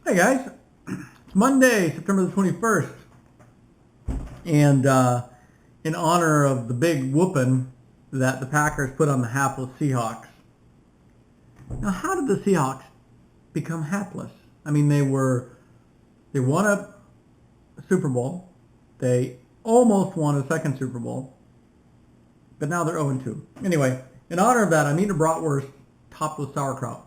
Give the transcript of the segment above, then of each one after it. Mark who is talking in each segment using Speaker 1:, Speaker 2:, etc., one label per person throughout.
Speaker 1: Hey guys, it's Monday, September the 21st, and in honor of the big whooping that the Packers put on the hapless Seahawks. Now, how did the Seahawks become hapless? I mean, they won a Super Bowl, they almost won a second Super Bowl, but now they're 0-2. Anyway, in honor of that, I'm eating a bratwurst topped with sauerkraut.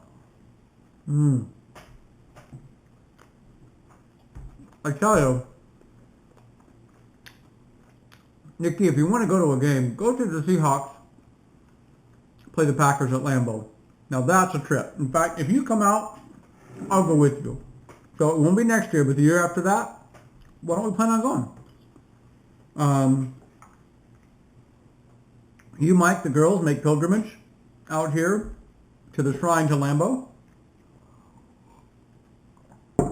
Speaker 1: I tell you, Nikki, if you want to go to a game, go to the Seahawks, play the Packers at Lambeau. Now that's a trip. In fact, if you come out, I'll go with you. So it won't be next year, but the year after that, why don't we plan on going? You, Mike, the girls make pilgrimage out here to the shrine to Lambeau.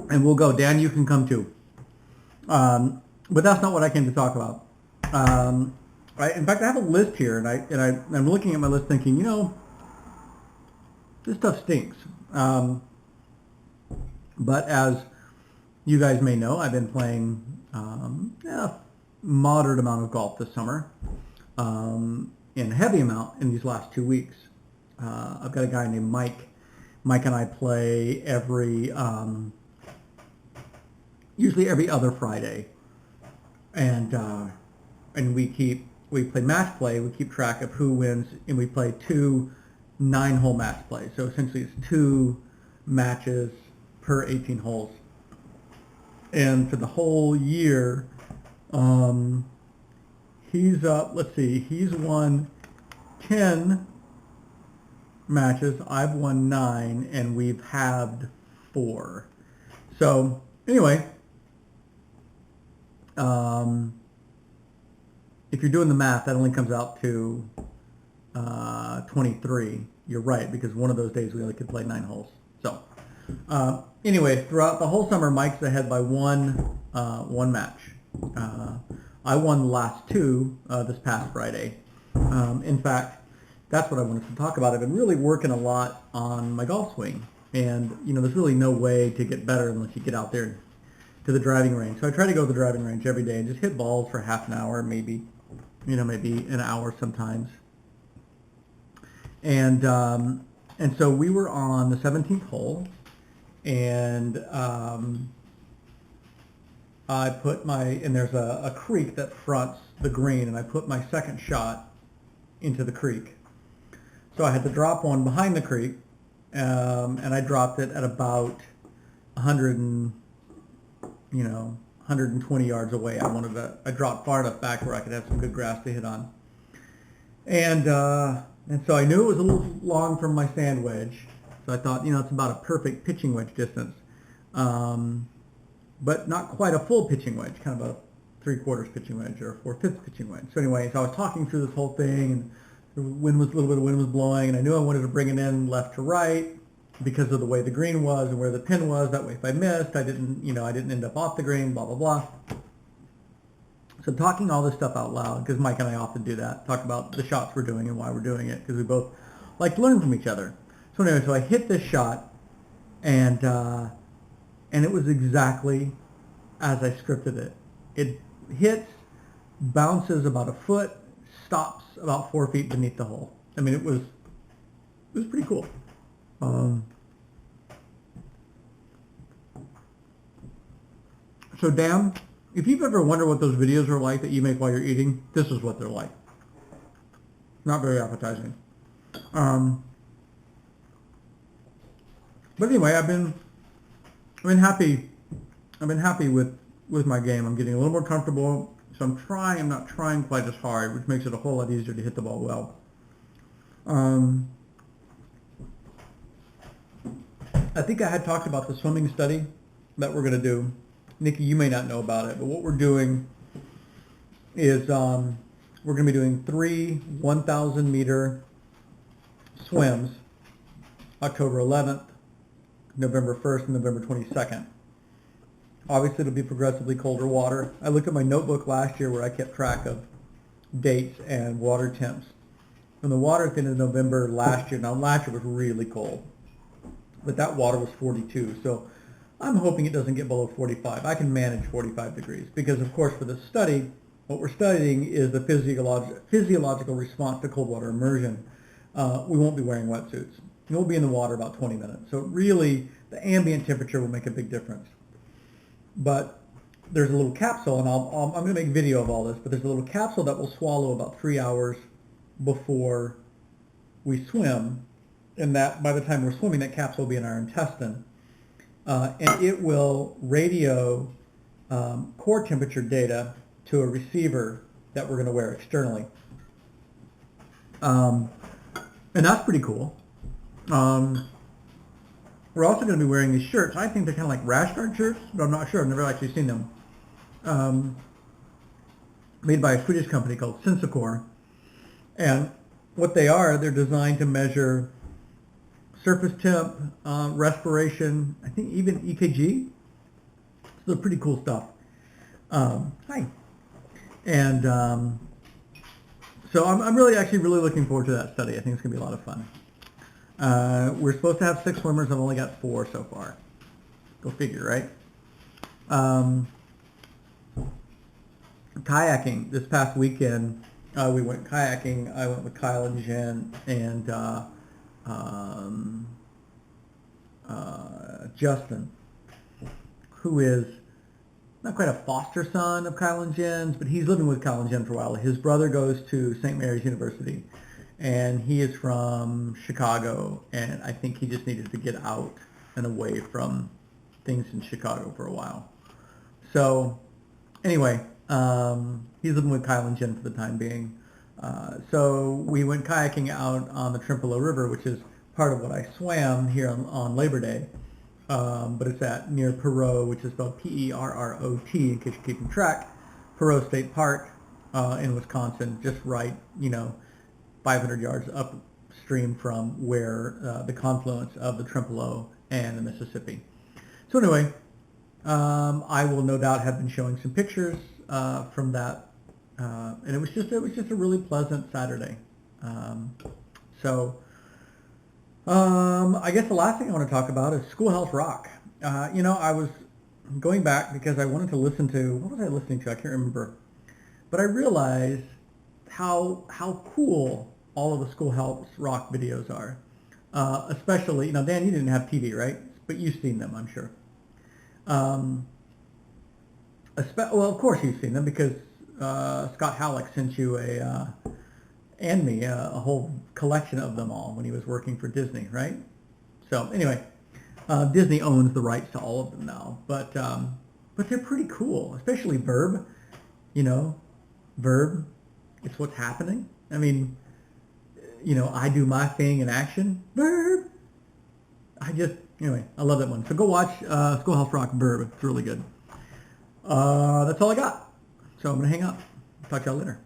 Speaker 1: And we'll go. Dan, you can come too. But that's not what I came to talk about. In fact, I have a list here, and I'm looking at my list thinking, this stuff stinks. But as you guys may know, I've been playing a moderate amount of golf this summer, and a heavy amount in these last 2 weeks. I've got a guy named Mike. Mike and I play usually every other Friday, and we play match play. We keep track of who wins, and we play 2 9-hole match plays. So essentially, it's 2 matches per 18 holes. And for the whole year, he's won 10 matches. I've won 9, and we've halved 4. So anyway. If you're doing the math, that only comes out to 23. You're right, because one of those days we only could play 9 holes. So anyway, throughout the whole summer, Mike's ahead by one match. I won the last 2 this past Friday. In fact, that's what I wanted to talk about. I've been really working a lot on my golf swing, and there's really no way to get better unless you get out there to the driving range. So I try to go to the driving range every day and just hit balls for half an hour, maybe an hour sometimes. And so we were on the 17th hole, and there's a creek that fronts the green, and I put my second shot into the creek. So I had to drop one behind the creek, and I dropped it at about 120 yards away. I dropped far enough back where I could have some good grass to hit on. And so I knew it was a little long from my sand wedge. So I thought, it's about a perfect pitching wedge distance. But not quite a full pitching wedge, kind of a 3/4 pitching wedge or a 4/5 pitching wedge. So anyway, I was talking through this whole thing, and a little bit of wind was blowing, and I knew I wanted to bring it in left to right, because of the way the green was and where the pin was. That way, if I missed, I didn't end up off the green, blah, blah, blah. So talking all this stuff out loud, because Mike and I often do that, talk about the shots we're doing and why we're doing it, because we both like to learn from each other. So anyway, I hit this shot, and it was exactly as I scripted it. It hits, bounces about a foot, stops about 4 feet beneath the hole. I mean, it was pretty cool. So Dan, if you've ever wondered what those videos are like that you make while you're eating, this is what they're like. Not very appetizing. But anyway, I've been happy with my game. I'm getting a little more comfortable. So I'm not trying quite as hard, which makes it a whole lot easier to hit the ball well. I think I had talked about the swimming study that we're going to do. Nikki, you may not know about it, but what we're doing is we're going to be doing 3 1,000-meter swims, October 11th, November 1st, and November 22nd. Obviously, it'll be progressively colder water. I looked at my notebook last year where I kept track of dates and water temps. And the water at the end of November last year was really cold, but that water was 42. So I'm hoping it doesn't get below 45. I can manage 45 degrees because, of course, for this study, what we're studying is the physiological response to cold water immersion. We won't be wearing wetsuits. We'll be in the water about 20 minutes. So really, the ambient temperature will make a big difference. But there's a little capsule, and I'm going to make video of all this, but there's a little capsule that will swallow about 3 hours before we swim, and that by the time we're swimming, that capsule will be in our intestine. And it will radio core temperature data to a receiver that we're going to wear externally. And that's pretty cool. We're also going to be wearing these shirts. I think they're kind of like rash guard shirts, but I'm not sure. I've never actually seen them. Made by a Swedish company called Sensicor. And what they are, they're designed to measure surface temp, respiration, I think even EKG. So they're pretty cool stuff. Hi. And so I'm really looking forward to that study. I think it's going to be a lot of fun. We're supposed to have 6 swimmers. I've only got 4 so far. Go figure, right? Kayaking. This past weekend, we went kayaking. I went with Kyle and Jen and Justin, who is not quite a foster son of Kyle and Jen's, but he's living with Kyle and Jen for a while. His brother goes to St. Mary's University, and he is from Chicago, and I think he just needed to get out and away from things in Chicago for a while. So anyway, he's living with Kyle and Jen for the time being. So we went kayaking out on the Trempealeau River, which is part of what I swam here on Labor Day. But it's at near Perot, which is spelled P-E-R-R-O-T, in case you're keeping track. Perot State Park in Wisconsin, just right, 500 yards upstream from where the confluence of the Trempealeau and the Mississippi. So anyway, I will no doubt have been showing some pictures from that, and it was just a really pleasant Saturday. I guess the last thing I want to talk about is Schoolhouse Rock. I was going back because I wanted to listen to, what was I listening to? I can't remember. But I realized how cool all of the Schoolhouse Rock videos are. Especially, Dan, you didn't have TV, right? But you've seen them, I'm sure. Well, of course you've seen them because Scott Halleck sent you and me a whole collection of them all when he was working for Disney, right? So anyway, Disney owns the rights to all of them now, but they're pretty cool, especially Verb. Verb, it's what's happening. I mean, I do my thing in action. Verb. Anyway, I love that one. So go watch Schoolhouse Rock Verb. It's really good. That's all I got. So I'm gonna hang up. Talk to y'all later.